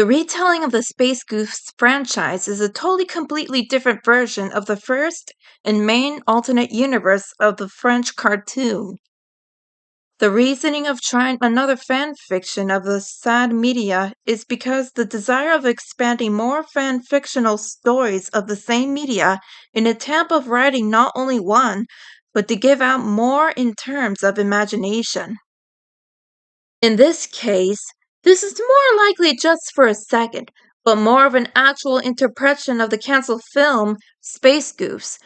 The retelling of the Space Goofs franchise is a totally completely different version of the first and main alternate universe of the French cartoon. The reasoning of trying another fan fiction of the sad media is because the desire of expanding more fan fictional stories of the same media in attempt of writing not only one, but to give out more in terms of imagination. In this case, this is more likely just for a second, but more of an actual interpretation of the canceled film Space Goofs,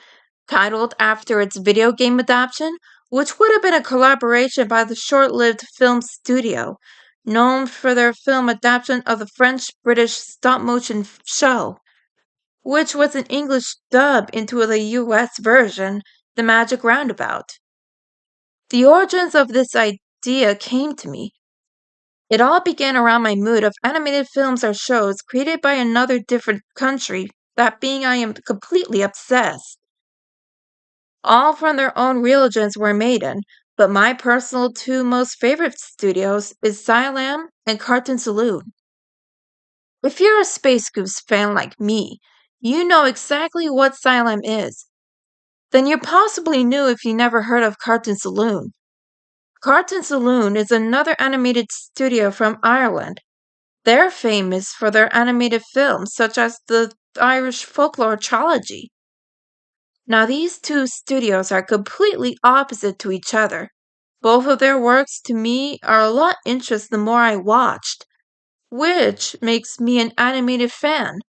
titled after its video game adaptation, which would have been a collaboration by the short-lived film studio, known for their film adaptation of the French-British stop-motion show, which was an English dub into the US version, The Magic Roundabout. The origins of this idea came to me. It all began around my mood of animated films or shows created by another different country, that being I am completely obsessed. All from their own religions were made in, but my personal two most favorite studios is Saloon and Cartoon Saloon. If you're a Space Goofs fan like me, you know exactly what Saloon is. Then you possibly knew if you never heard of Cartoon Saloon. Cartoon Saloon is another animated studio from Ireland. They're famous for their animated films, such as the Irish folklore trilogy. Now, these two studios are completely opposite to each other. Both of their works to me are a lot interesting the more I watched, which makes me an animated fan.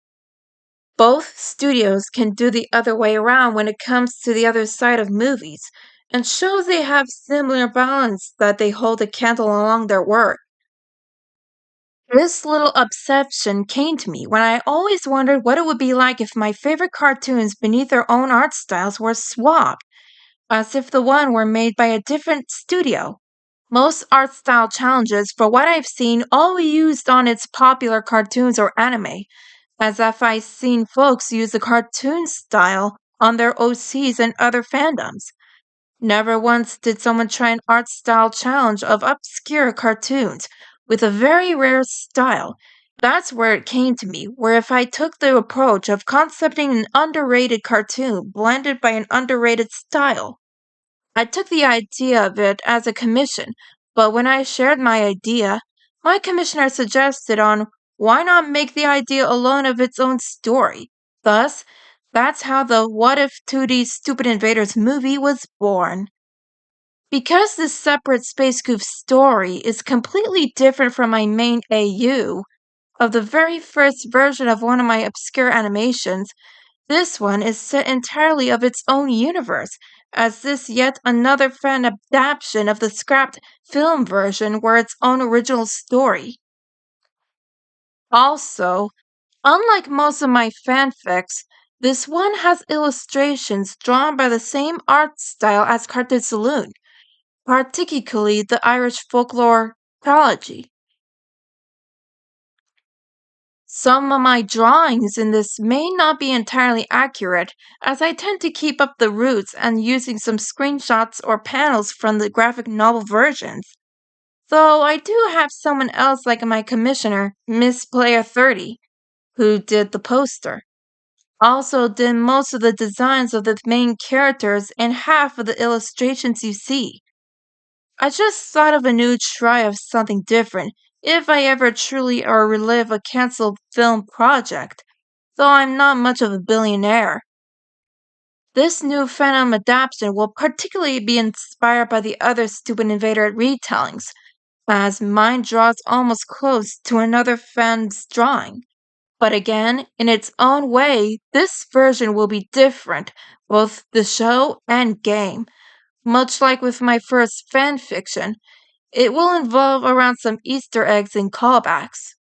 Both studios can do the other way around when it comes to the other side of movies, and shows they have similar balance that they hold a candle along their work. This little obsession came to me when I always wondered what it would be like if my favorite cartoons beneath their own art styles were swapped, as if the one were made by a different studio. Most art style challenges, for what I've seen, all used on its popular cartoons or anime, as if I've seen folks use the cartoon style on their OCs and other fandoms. Never once did someone try an art style challenge of obscure cartoons with a very rare style. That's where it came to me, where if I took the approach of concepting an underrated cartoon blended by an underrated style, I took the idea of it as a commission, but when I shared my idea, my commissioner suggested on why not make the idea alone of its own story. Thus, that's how the What If 2D Stupid Invaders movie was born. Because this separate Space Goof story is completely different from my main AU of the very first version of one of my obscure animations, this one is set entirely of its own universe, as this yet another fan adaptation of the scrapped film version were its own original story. Also, unlike most of my fanfics, this one has illustrations drawn by the same art style as Cartoon Saloon, particularly the Irish folklore trilogy. Some of my drawings in this may not be entirely accurate, as I tend to keep up the roots and using some screenshots or panels from the graphic novel versions. Though I do have someone else like my commissioner, Miss Player 30, who did the poster. Also did most of the designs of the main characters and half of the illustrations you see. I just thought of a new try of something different if I ever truly or relive a cancelled film project, though I'm not much of a billionaire. This new Phantom adaptation will particularly be inspired by the other Stupid Invader retellings, as mine draws almost close to another fan's drawing. But again, in its own way, this version will be different, both the show and game. Much like with my first fanfiction, it will involve around some Easter eggs and callbacks.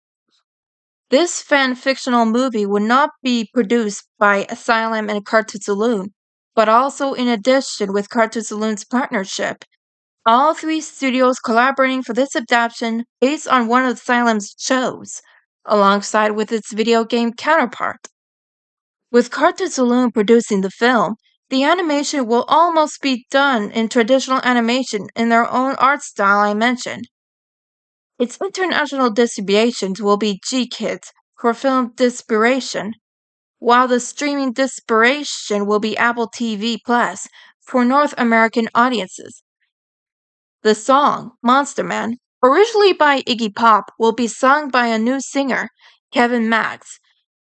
This fan-fictional movie would not be produced by Asylum and Cartoon Saloon, but also in addition with Cartoon Saloon's partnership. All three studios collaborating for this adaptation based on one of Asylum's shows, alongside with its video game counterpart. With Cartoon Saloon producing the film, the animation will almost be done in traditional animation in their own art style I mentioned. Its international distributions will be G-Kids for film distribution, while the streaming distribution will be Apple TV Plus for North American audiences. The song, Monster Man, originally by Iggy Pop, will be sung by a new singer, Kevin Max,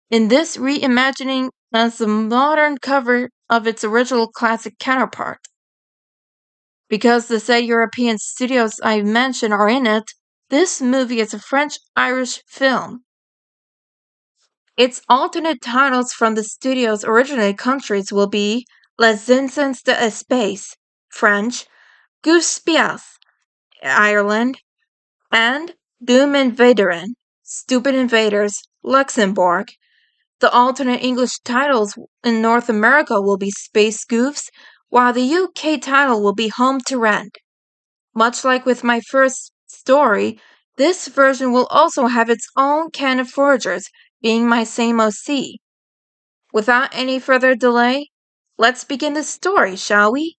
in this reimagining as a modern cover of its original classic counterpart. Because the said European studios I mentioned are in it, this movie is a French-Irish film. Its alternate titles from the studio's original countries will be Les Insens d'Espace, French, Goofspias, Ireland, and Doom Invaderen, Stupid Invaders, Luxembourg. The alternate English titles in North America will be Space Goofs, while the UK title will be Home to Rent. Much like with my first story, this version will also have its own can of foragers, being my same OC. Without any further delay, let's begin the story, shall we?